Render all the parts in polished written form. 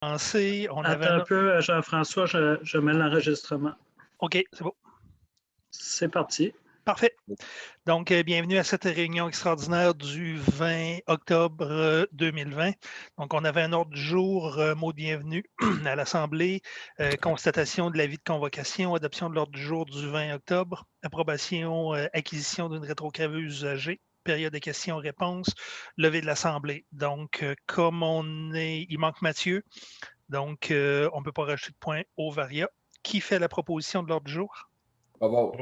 commencer. On avait Attends un peu, Jean-François, je mets l'enregistrement. OK, c'est bon. C'est parti. Parfait. Donc, bienvenue à cette réunion extraordinaire du 20 octobre 2020. Donc, on avait un ordre du jour, mot de bienvenue à l'Assemblée, constatation de l'avis de convocation, adoption de l'ordre du jour du 20 octobre, approbation, acquisition d'une rétrocaveuse usagée, période de questions-réponses, levée de l'Assemblée. Donc, comme il manque Mathieu, donc on ne peut pas rajouter de point au varia. Qui fait la proposition de l'ordre du jour? Bravo.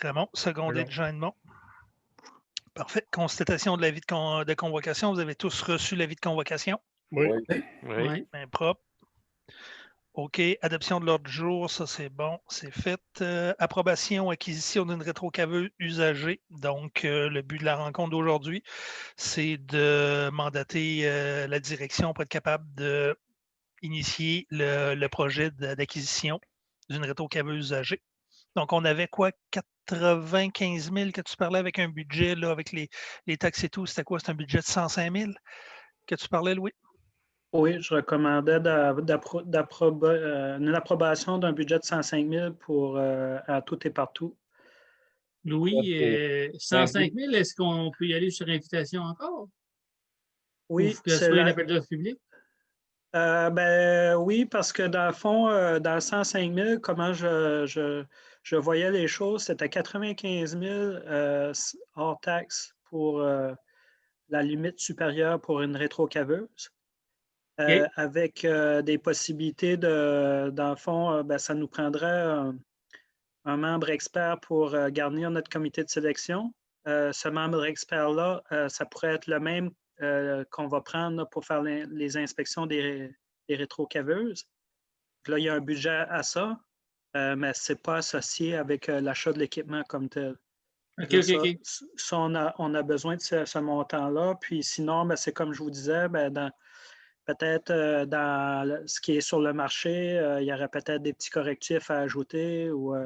Ramon, secondé de Jean Edmond. Parfait. Constatation de l'avis de convocation. Vous avez tous reçu l'avis de convocation? Oui. Bien propre. OK. Adoption de l'ordre du jour, ça c'est bon, c'est fait. Approbation, acquisition d'une rétrocaveuse usagée. Donc, le but de la rencontre d'aujourd'hui, c'est de mandater la direction pour être capable d'initier le projet d'acquisition d'une rétrocaveuse usagée. Donc, on avait quoi? 95 000 que tu parlais avec un budget, là, avec les taxes et tout. C'était quoi? C'est un budget de 105 000 que tu parlais, Louis? Oui, je recommandais une approbation d'un budget de 105 000 pour à tout et partout. Louis, 105 000, est-ce qu'on peut y aller sur invitation encore? Oui, ou que ce soit un appel d'offres public? Oui, parce que dans le fond, dans le 105 000, comment je voyais les choses, c'était 95 000 hors taxe pour la limite supérieure pour une rétrocaveuse. Okay. Avec des possibilités dans le fond, ça nous prendrait un membre expert pour garnir notre comité de sélection. Ce membre expert-là, ça pourrait être le même qu'on va prendre là, pour faire les inspections des rétrocaveuses. Là, il y a un budget à ça, mais ce n'est pas associé avec l'achat de l'équipement comme tel. OK. Ça, on a besoin de ce montant-là. Puis sinon, c'est comme je vous disais, peut-être dans ce qui est sur le marché, il y aurait peut-être des petits correctifs à ajouter ou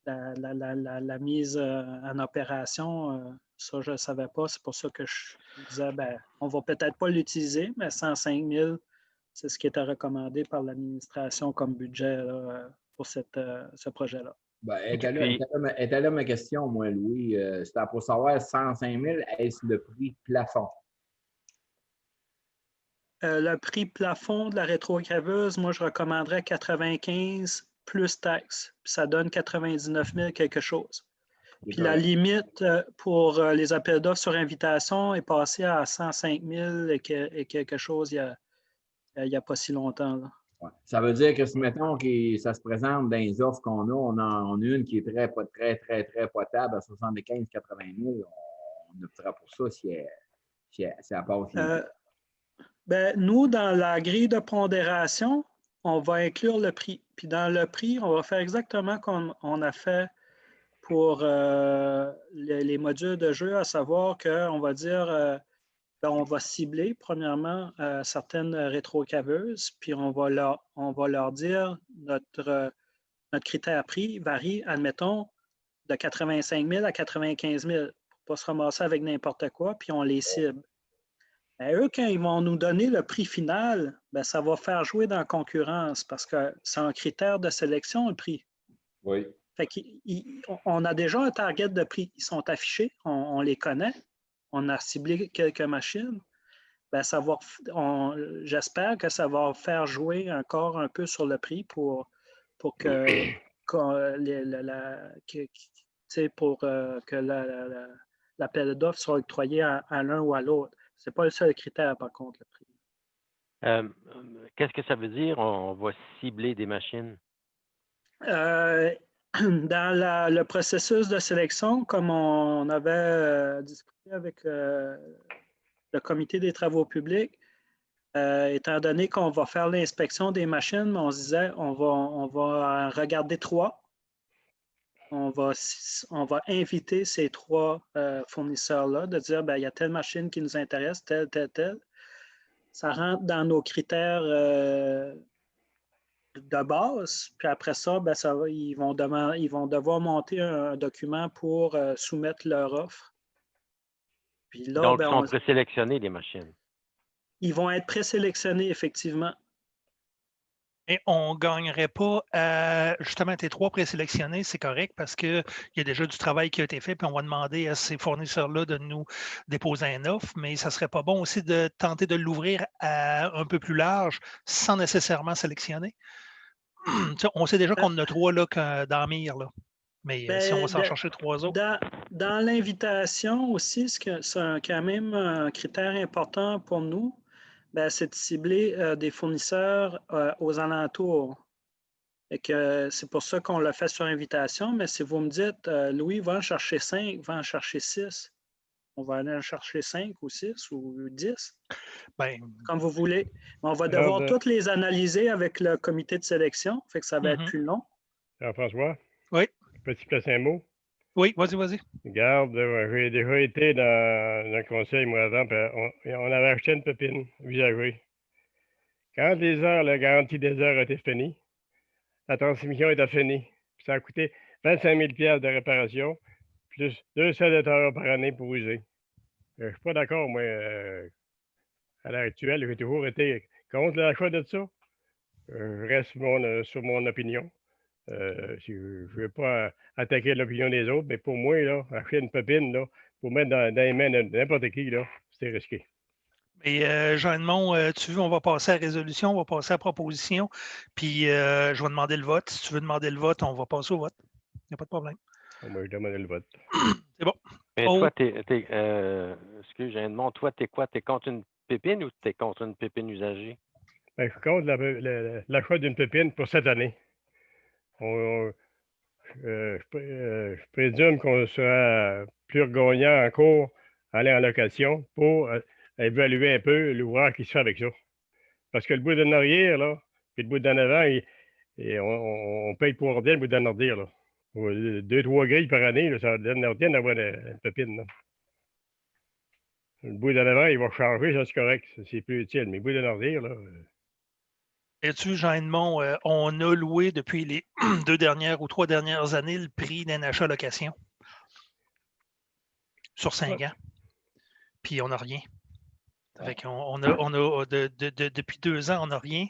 la mise en opération. Ça, je ne savais pas. C'est pour ça que je disais, on ne va peut-être pas l'utiliser, mais 105 000, c'est ce qui était recommandé par l'administration comme budget là, pour ce projet-là. Était là ma question, moi, Louis. C'était pour savoir 105 000, est-ce le prix plafond? Le prix plafond de la rétrograveuse, moi, je recommanderais 95 plus taxes. Ça donne 99 000 quelque chose. Puis la limite pour les appels d'offres sur invitation est passée à 105 000 et quelque chose il n'y a pas si longtemps. Là. Ouais. Ça veut dire que si, mettons, que ça se présente dans les offres qu'on a, on a une qui est très potable à 75 80 000, on optera pour ça si elle passe. Nous, dans la grille de pondération, on va inclure le prix. Puis dans le prix, on va faire exactement comme on a fait pour les modules de jeu, à savoir qu'on va dire, on va cibler premièrement certaines rétrocaveuses, puis on va leur dire notre critère prix varie, admettons, de 85 000 à 95 000 pour ne pas se ramasser avec n'importe quoi, puis on les cible. Eux, quand ils vont nous donner le prix final, ça va faire jouer dans la concurrence parce que c'est un critère de sélection, le prix. Oui. Fait on a déjà un target de prix. Ils sont affichés, on les connaît. On a ciblé quelques machines. J'espère que ça va faire jouer encore un peu sur le prix pour que l'appel d'offres soit octroyé à l'un ou à l'autre. Ce n'est pas le seul critère, par contre, le prix. Qu'est-ce que ça veut dire, on va cibler des machines? Dans le processus de sélection, comme on avait discuté avec le comité des travaux publics, étant donné qu'on va faire l'inspection des machines, on se disait on va regarder 3. On va inviter ces 3 fournisseurs-là de dire il y a telle machine qui nous intéresse, telle. Ça rentre dans nos critères de base, puis après ça, ils vont devoir monter un document pour soumettre leur offre. Puis là, Donc, ils sont présélectionnés, les machines. Ils vont être présélectionnés, effectivement. Et on ne gagnerait pas à, justement, tes 3 présélectionnés, c'est correct parce qu'il y a déjà du travail qui a été fait, puis on va demander à ces fournisseurs-là de nous déposer une offre, mais ça ne serait pas bon aussi de tenter de l'ouvrir à un peu plus large sans nécessairement sélectionner. On sait déjà qu'on en a 3 là, dans la mire, là. Mais si on va s'en chercher 3 autres. Dans l'invitation aussi, c'est quand même un critère important pour nous, c'est de cibler des fournisseurs aux alentours. Et que c'est pour ça qu'on l'a fait sur invitation, mais si vous me dites, Louis, va en chercher 5, va en chercher 6, on va aller en chercher 5 ou 6 ou 10, comme vous voulez. Mais on va devoir toutes les analyser avec le comité de sélection, fait que ça va être plus long. Jean-François? Oui. Peux-tu placer un mot? Oui, vas-y. Regarde, j'ai déjà été dans un conseil, moi, avant, puis on avait acheté une pépine usagée. Quand la garantie des heures était finie, la transmission était finie. Puis ça a coûté 25 000 de réparation, plus 200 $ par année pour user. Je ne suis pas d'accord, moi, à l'heure actuelle. J'ai toujours été contre l'achat de ça. Je reste sur mon opinion. Je ne veux pas attaquer l'opinion des autres, mais pour moi, là, acheter une pépine, là, pour mettre dans les mains de n'importe qui, là, c'est risqué. Et Jean Edmond, tu veux, on va passer à résolution, on va passer à proposition, puis je vais demander le vote. Si tu veux demander le vote, on va passer au vote. Il n'y a pas de problème. Moi, je demande le vote. C'est bon. Mais toi, excuse, Jean Edmond, toi, t'es quoi? T'es contre une pépine ou t'es contre une pépine usagée? Je suis contre l'achat d'une pépine pour cette année. Je présume qu'on sera plus gagnant encore à aller en location pour évaluer un peu l'ouvrage qui se fait avec ça. Parce que le bout d'en arrière, là, puis le bout d'en avant, on paye pour ordiner le bout d'en arrière, là. 2-3 grilles par année, là, ça donne ordine d'avoir une pépine, là. Le bout d'en avant, il va changer, ça c'est correct, c'est plus utile. Mais le bout d'en arrière, là. Et tu, Jean Edmond, on a loué depuis les 2 dernières ou 3 dernières années le prix d'un achat location sur 5 ans. Puis on n'a rien. Fait qu'on depuis 2 ans, on n'a rien,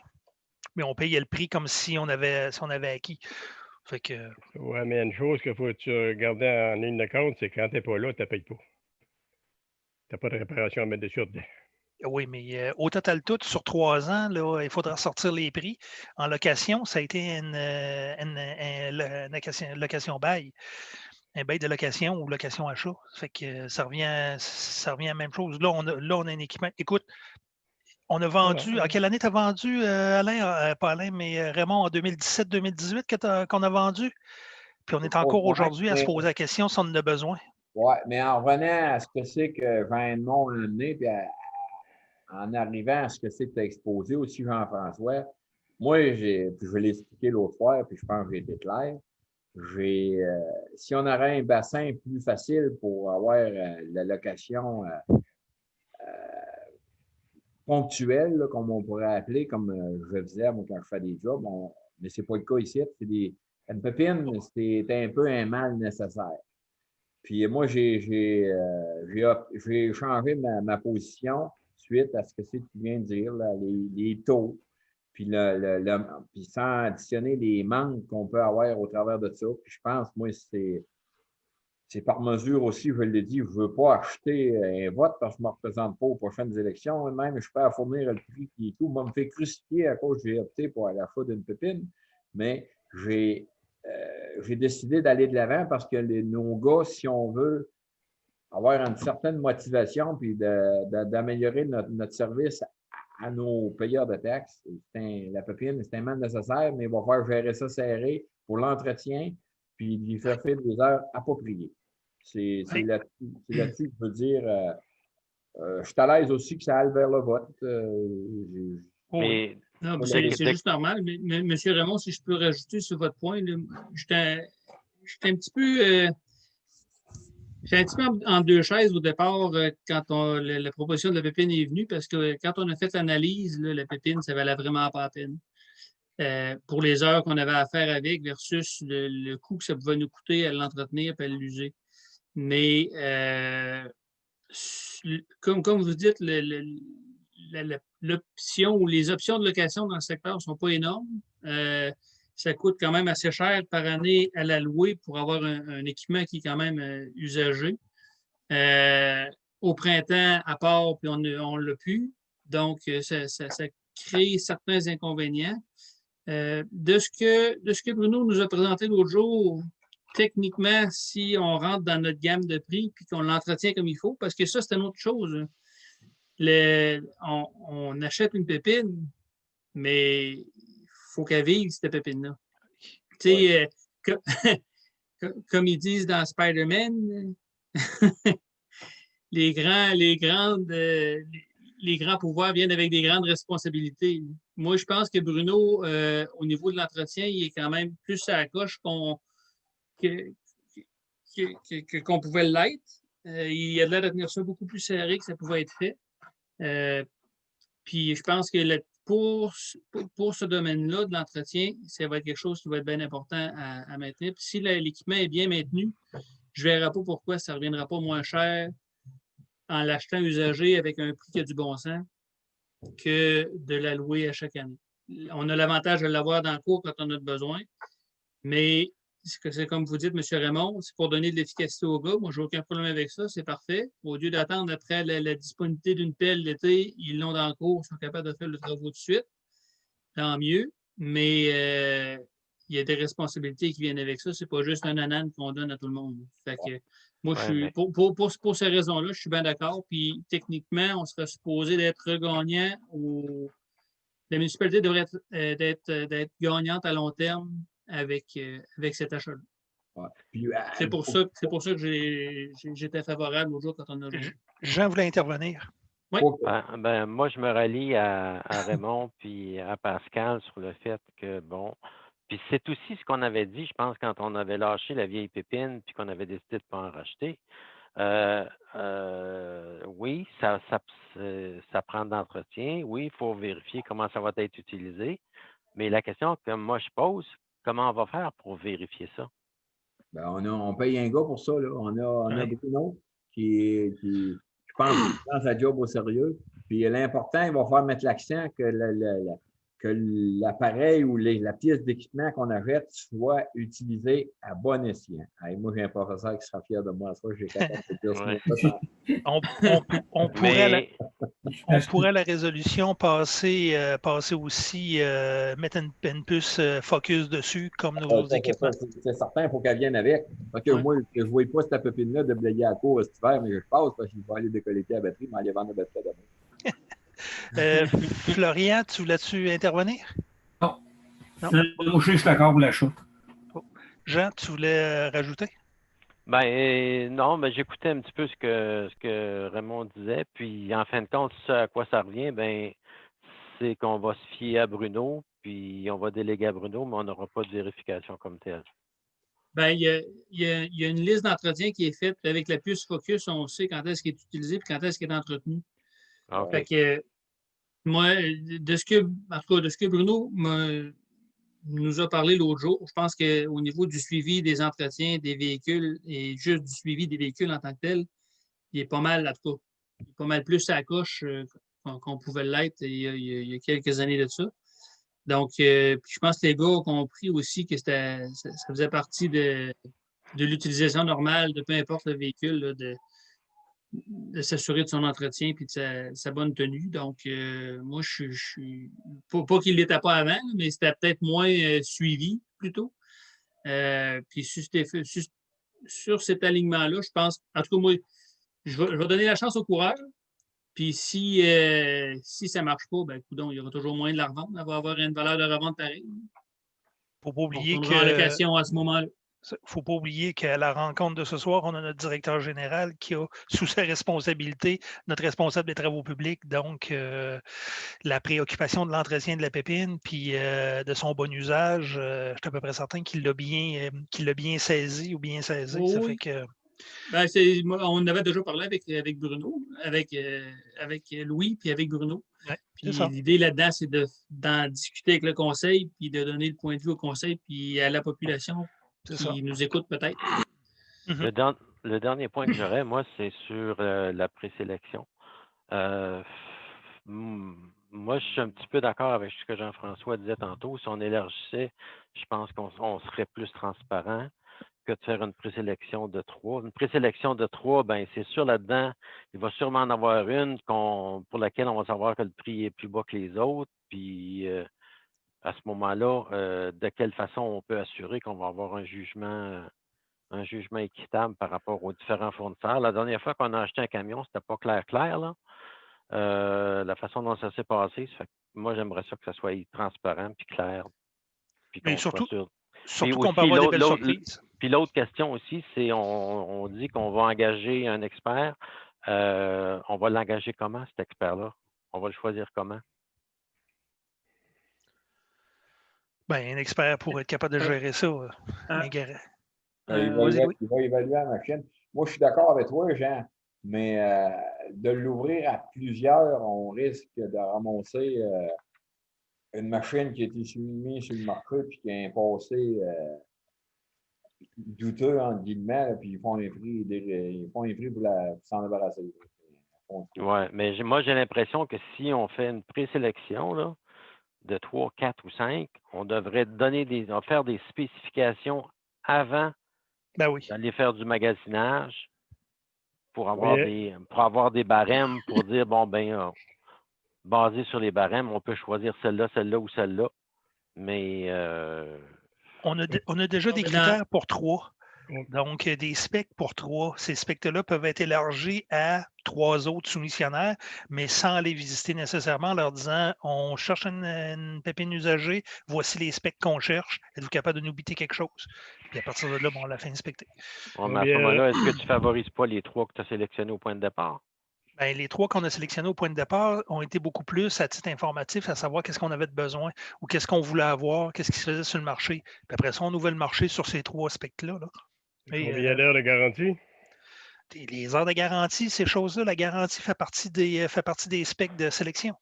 mais on payait le prix comme si on avait acquis. Fait que... Ouais, mais une chose qu'il faut que tu regardes en ligne de compte, c'est que quand tu n'es pas là, tu ne payes pas. Tu n'as pas de réparation à mettre dessus. Oui, mais au total tout, sur 3 ans, là, il faudra sortir les prix. En location, ça a été une location bail. Un bail de location ou location achat. Fait que ça revient à la même chose. Là, on a un équipement. Écoute, on a vendu. En quelle année tu as vendu, Alain? Pas Alain, mais Raymond, en 2017-2018 qu'on a vendu. Puis on est encore aujourd'hui à se poser la question si on en a besoin. Oui, mais en revenant à ce que c'est que Jean Edmond a amené, puis en arrivant à ce que c'est que tu as exposé aussi, Jean-François, moi, puis je l'ai expliqué l'autre fois, puis je pense que j'ai été clair. Si on aurait un bassin plus facile pour avoir la location ponctuelle, là, comme on pourrait appeler, comme je faisais moi, quand je fais des jobs, mais ce n'est pas le cas ici. Une pépine, c'est un peu un mal nécessaire. Puis moi, j'ai changé ma position suite à ce que tu viens de dire, là, les taux, puis, puis sans additionner les manques qu'on peut avoir au travers de ça. Puis je pense, moi, c'est par mesure aussi, je l'ai dit, je ne veux pas acheter un vote parce que je ne me représente pas aux prochaines élections. Même, je suis prêt à fournir le prix qui tout. Moi, me fait crucifier à cause que j'ai opté pour l'achat d'une pépine. Mais j'ai décidé d'aller de l'avant parce que nos gars, si on veut avoir une certaine motivation puis d'améliorer notre service à nos payeurs de taxes, la pépine, c'est un mal nécessaire, mais il va falloir gérer ça serré pour l'entretien puis lui faire des heures appropriées. C'est là-dessus que je veux dire, je suis à l'aise aussi que ça aille vers le vote. Non, c'est juste normal. Mais, M. Raymond, si je peux rajouter sur votre point, j'étais un petit peu en deux chaises au départ quand la proposition de la pépine est venue, parce que quand on a fait l'analyse, la pépine, ça valait vraiment pas la peine. Pour les heures qu'on avait à faire avec versus le coût que ça pouvait nous coûter à l'entretenir et à l'user. Mais comme vous dites, l'option ou les options de location dans le secteur ne sont pas énormes. Ça coûte quand même assez cher par année à la louer pour avoir un équipement qui est quand même usagé. Au printemps, à part, puis on ne l'a plus. Donc, ça crée certains inconvénients. De ce que Bruno nous a présenté l'autre jour, techniquement, si on rentre dans notre gamme de prix puis qu'on l'entretient comme il faut, parce que ça, c'est une autre chose. On achète une pépine, mais il faut qu'elle vive, cette pépine-là. Tu sais, comme ils disent dans Spider-Man, les grands pouvoirs viennent avec des grandes responsabilités. Moi, je pense que Bruno, au niveau de l'entretien, il est quand même plus à la coche qu'on pouvait l'être. Il a l'air de tenir ça beaucoup plus serré que ça pouvait être fait. Puis je pense que pour ce domaine-là de l'entretien, ça va être quelque chose qui va être bien important à maintenir. Puis si l'équipement est bien maintenu, je ne verrai pas pourquoi ça ne reviendra pas moins cher en l'achetant usagé avec un prix qui a du bon sens que de la louer à chaque année. On a l'avantage de l'avoir dans le cours quand on a besoin, mais c'est comme vous dites, M. Raymond, c'est pour donner de l'efficacité aux gars. Moi, je n'ai aucun problème avec ça, c'est parfait. Au lieu d'attendre après la disponibilité d'une pelle l'été, ils l'ont dans le cours, ils sont capables de faire le travaux tout de suite. Tant mieux, mais il y a des responsabilités qui viennent avec ça. Ce n'est pas juste un ananas qu'on donne à tout le monde. Fait que, moi, pour ces raisons-là, je suis bien d'accord. Puis techniquement, on serait supposé d'être gagnant la municipalité devrait d'être gagnante à long terme avec cet achat-là. Ouais. C'est pour ça que j'étais favorable au jour quand on a joué. Jean voulait intervenir. Oui. Moi, je me rallie à Raymond puis à Pascal sur le fait que, puis c'est aussi ce qu'on avait dit, je pense, quand on avait lâché la vieille pépine puis qu'on avait décidé de ne pas en racheter. Oui, ça prend de l'entretien. Oui, il faut vérifier comment ça va être utilisé. Mais la question que moi je pose, comment on va faire pour vérifier ça? Ben, on paye un gars pour ça. Là. On a Bruno qui je pense, prend sa job au sérieux. Puis l'important, il va falloir mettre l'accent que l'appareil ou la pièce d'équipement qu'on achète soit utilisée à bon escient. Hey, moi, j'ai un professeur qui sera fier de moi. Ça, j'ai capable de dire ce on pourrait à la résolution passer aussi, mettre une puce focus dessus, comme nos autres équipements. C'est certain, il faut qu'elle vienne avec. Parce que moi, je ne voyais pas cette pépine-là de blaguer à court cet hiver, mais je passe parce qu'il va aller décollecter la batterie, mais aller vendre la batterie demain. Florian, tu voulais-tu intervenir? Non. Je suis d'accord pour l'achat. Jean, tu voulais rajouter? Non, j'écoutais un petit peu ce que Raymond disait, puis en fin de compte, à quoi ça revient, c'est qu'on va se fier à Bruno, puis on va déléguer à Bruno, mais on n'aura pas de vérification comme telle. Il y a une liste d'entretien qui est faite avec la puce Focus, on sait quand est-ce qu'il est utilisé et quand est-ce qu'il est entretenu. Okay. Fait que moi, de ce que Bruno nous a parlé l'autre jour, je pense qu'au niveau du suivi des entretiens des véhicules et juste du suivi des véhicules en tant que tel, il est pas mal, en tout cas, il est pas mal plus à la coche qu'on pouvait l'être il y a quelques années de ça. Donc, je pense que les gars ont compris aussi que ça faisait partie de l'utilisation normale de peu importe le véhicule, là, de s'assurer de son entretien et de sa bonne tenue. Donc, moi, je suis pas qu'il ne l'était pas avant, mais c'était peut-être moins suivi plutôt. Puis sur cet alignement-là, je pense, en tout cas, moi, je vais donner la chance au coureur. Puis si ça ne marche pas, coudonc, il y aura toujours moyen de la revendre. Elle va avoir une valeur de revente pareille. Il ne faut pas oublier en location à ce moment-là. Il ne faut pas oublier qu'à la rencontre de ce soir, on a notre directeur général qui a sous sa responsabilité notre responsable des travaux publics. Donc, la préoccupation de l'entretien de la pépine puis de son bon usage, je suis à peu près certain qu'il l'a bien saisi ou bien saisi. Oui. Ça fait que... on avait déjà parlé avec Bruno, avec Louis, puis avec Bruno. Ouais, puis l'idée là-dedans, c'est d'en discuter avec le conseil, puis de donner le point de vue au conseil, puis à la population qui nous écoute peut-être. Le dernier point que j'aurais, moi, c'est sur la présélection. Moi, je suis un petit peu d'accord avec ce que Jean-François disait tantôt. Si on élargissait, je pense qu'on serait plus transparent que de faire une présélection de 3. Une présélection de 3, ben c'est sûr là-dedans, il va sûrement en avoir une pour laquelle on va savoir que le prix est plus bas que les autres. Puis à ce moment-là, de quelle façon on peut assurer qu'on va avoir un jugement équitable par rapport aux différents fournisseurs. La dernière fois qu'on a acheté un camion, c'était pas clair, là. La façon dont ça s'est passé, ça fait que moi, j'aimerais ça que ça soit transparent puis clair. Puis Mais qu'on soit surtout, sûr. surtout Puis qu'on peut aussi, avoir des belles surprises. Puis l'autre question aussi, c'est on dit qu'on va engager un expert. On va l'engager comment, cet expert-là? On va le choisir comment? Ben, un expert pour être capable de gérer ça. Ah. Il Vas-y, Louis. va évaluer la machine. Moi, je suis d'accord avec toi, Jean, mais de l'ouvrir à plusieurs, on risque de ramasser une machine qui a été mise sur le marché puis qui a un passé douteux, entre guillemets, là, puis ils font un prix pour s'en débarrasser. Oui, mais moi, j'ai l'impression que si on fait une présélection là, de 3, 4 ou 5, on devrait faire des spécifications avant d'aller faire du magasinage pour avoir des barèmes pour dire, bon, basé sur les barèmes, on peut choisir celle-là ou celle-là. Mais on a déjà des critères pour 3. Donc, des specs pour 3. Ces specs-là peuvent être élargis à 3 autres soumissionnaires, mais sans les visiter nécessairement, en leur disant on cherche une pépine usagée, voici les specs qu'on cherche. Êtes-vous capable de nous biter quelque chose? Puis à partir de là, on l'a fait inspecter. Mais à ce moment-là, est-ce que tu ne favorises pas les 3 que tu as sélectionnés au point de départ? Bien, les 3 qu'on a sélectionnés au point de départ ont été beaucoup plus à titre informatif, à savoir qu'est-ce qu'on avait de besoin ou qu'est-ce qu'on voulait avoir, qu'est-ce qui se faisait sur le marché. Puis après ça, on ouvrait le marché sur ces 3 specs-là. Combien d'heures de garantie? Les heures de garantie, ces choses-là, la garantie fait partie des specs de sélection.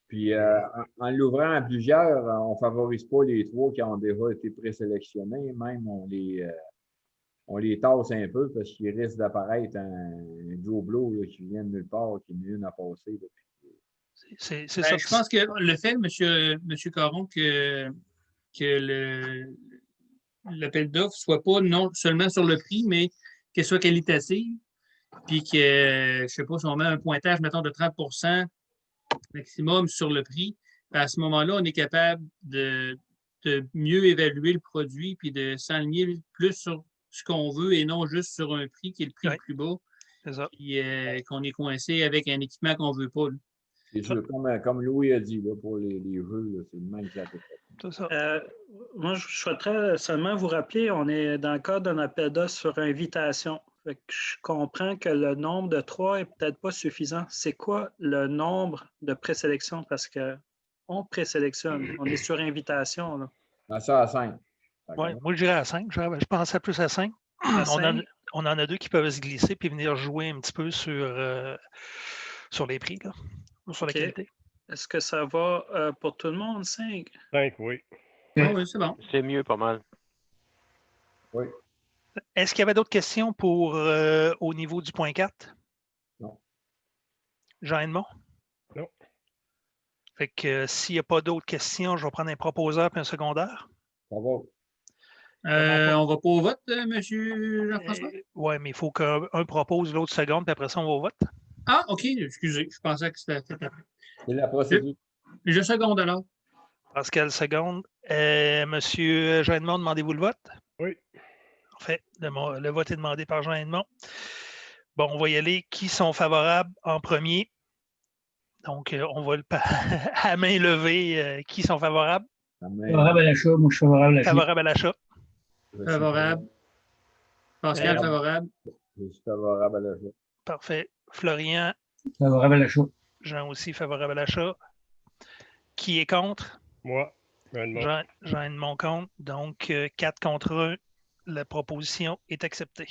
Puis, en l'ouvrant à plusieurs, on ne favorise pas les 3 qui ont déjà été présélectionnés. Même, on les tasse un peu parce qu'il risque d'apparaître un Joe Blow là, qui vient de nulle part, qui n'est une à passer. C'est ça. Je pense que le fait, M. Caron, que l'appel d'offres ne soit pas non seulement sur le prix, mais qu'elle soit qualitative, puis que, je ne sais pas, si on met un pointage, mettons, de 30 maximum sur le prix, à ce moment-là, on est capable de mieux évaluer le produit puis de s'aligner plus sur ce qu'on veut et non juste sur un prix qui est le prix le plus bas. C'est ça. Puis qu'on est coincé avec un équipement qu'on ne veut pas. C'est sûr, comme Louis a dit, là, pour les jeux, là, c'est le même que la C'est ça. Moi, je souhaiterais seulement vous rappeler, on est dans le cadre d'un appel d'offres sur invitation. Fait que je comprends que le nombre de 3 n'est peut-être pas suffisant. C'est quoi le nombre de présélection? Parce qu'on présélectionne, on est sur invitation. Là. Ça à 5. Oui, moi, je dirais à 5. Je pensais plus à 5. On en a 2 qui peuvent se glisser puis venir jouer un petit peu sur les prix, là, sur la qualité. Est-ce que ça va pour tout le monde, 5? 5, oui. Oui, c'est bon. C'est mieux, pas mal. Oui. Est-ce qu'il y avait d'autres questions au niveau du point 4? Non. Jean-Edmond? Non. Fait que s'il n'y a pas d'autres questions, je vais prendre un proposeur puis un secondaire. Ça va. On va pas au vote, M. Jean-François? Oui, mais il faut qu'un propose, l'autre seconde, puis après ça, on va au vote. Ah, OK, excusez, je pensais que c'était fait après. C'est la procédure. Je seconde alors. Pascal seconde. Monsieur Jean-Edmond, demandez-vous le vote? Oui. Parfait. Le vote est demandé par Jean-Edmond. Bon, on va y aller. Qui sont favorables en premier? Donc, on va à main levée. Qui sont favorables? Favorable à l'achat. Moi, je suis favorable à l'achat. Favorable à l'achat. Favorable. Pascal, favorable. Je suis favorable à l'achat. Parfait. Florian. Favorable à l'achat. Jean aussi favorable à l'achat. Qui est contre? Moi. Jean-Edmond contre. Donc, 4 contre 1. La proposition est acceptée.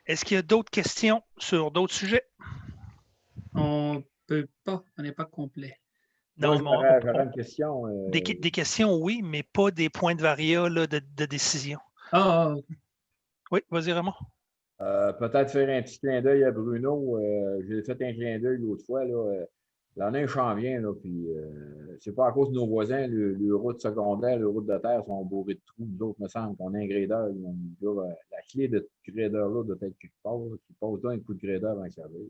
Est-ce qu'il y a d'autres questions sur d'autres sujets? On ne peut pas. On n'est pas complet. Non, j'aurais une question. Des questions, oui, mais pas des points de varia là, de décision. Ah, oui, vas-y, Raymond. Peut-être faire un petit clin d'œil à Bruno. J'ai fait un clin d'œil l'autre fois. Là, la neige s'en vient, là, puis c'est pas à cause de nos voisins. Le route secondaire, le route de terre sont bourrés de trous. Nous autres, me semble qu'on a un grader. La clé de ce grader-là doit être quelque part, là, qui pose là un coup de grader avant que ça arrive.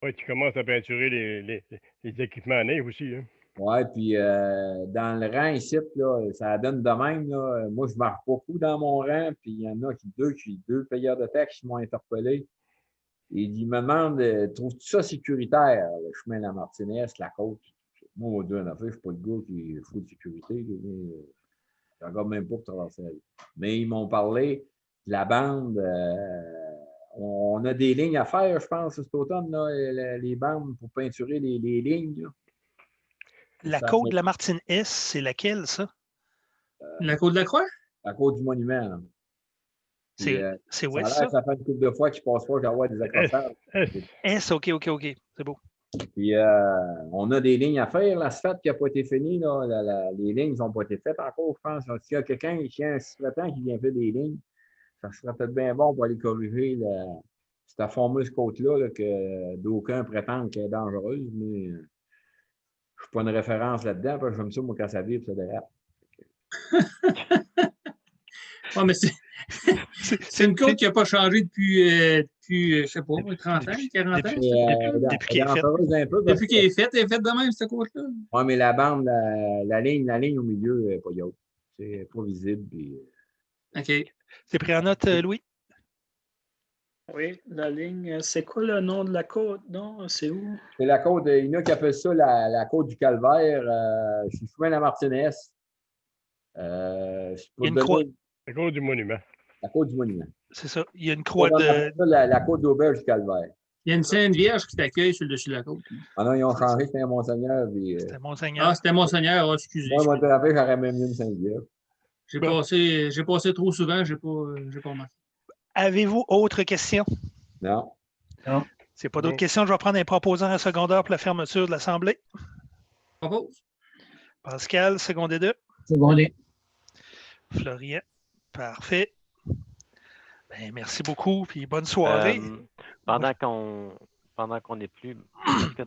Oui, tu commences à peinturer les équipements à neige aussi. Hein. Oui, puis dans le rang ici, là, ça donne de même. Là. Moi, je marche beaucoup dans mon rang, puis il y en a deux payeurs de taxes qui m'ont interpellé. Et ils me demandent, trouves-tu ça sécuritaire, le chemin de la Martinez, la côte? Moi, au deux, en affaire, je ne suis pas le gars qui fout de sécurité. Je ne regarde même pas pour traverser la rue. Mais ils m'ont parlé de la bande. On a des lignes à faire, je pense, cet automne, là, les bandes pour peinturer les lignes. Là. La côte de la Martine S, c'est laquelle, ça? La côte de la Croix? La côte du monument. Là. C'est où ça? Ça? Ça fait une couple de fois qu'ils passent pas, j'envoie des accrochages. S, OK. C'est beau. Puis, on a des lignes à faire. L'asphalte qui n'a pas été fini, là, les lignes n'ont pas été faites encore, je pense. S'il y a quelqu'un, s'il y a un sous-traitant qui vient faire des lignes, ça serait peut-être bien bon pour aller corriger cette fameuse côte-là là, que d'aucuns prétendent qu'elle est dangereuse, mais je ne suis pas une référence là-dedans, parce que j'aime ça, moi, quand ça vibre, ça dérape. Ouais, mais c'est une côte qui n'a pas changé depuis, je ne sais pas, 30 ans, 40 ans. Depuis qu'elle est faite. Depuis qu'elle est faite, elle est faite de même, cette côte-là. Oui, mais la bande, la ligne au milieu n'est pas haute. C'est pas visible. Puis... OK. C'est pris en note, Louis? Oui, la ligne. C'est quoi le nom de la côte? Non, c'est où? C'est la côte, il y en a qui appellent ça la côte du Calvaire. Je suis souvent la Martinez. Il y a une croix. La côte du monument. La côte du monument. C'est ça. Il y a une croix de. La côte d'Auberge du Calvaire. Il y a une Sainte Vierge qui t'accueille sur le dessus de la côte. Ah non, ils ont changé, c'était un Monseigneur. Puis, C'était Monseigneur. Ah, c'était Monseigneur, oh, excusez. Moi, j'aurais même mis une Sainte Vierge. J'ai passé trop souvent, j'ai pas remarqué. Avez-vous autre question? Non. Non. C'est pas d'autres questions. Je vais prendre un proposant à secondaire pour la fermeture de l'Assemblée. Propose. Pascal, secondé 2. Secondé. Florian. Parfait. Ben, merci beaucoup, puis bonne soirée. Pendant qu'on n'est plus, est-ce que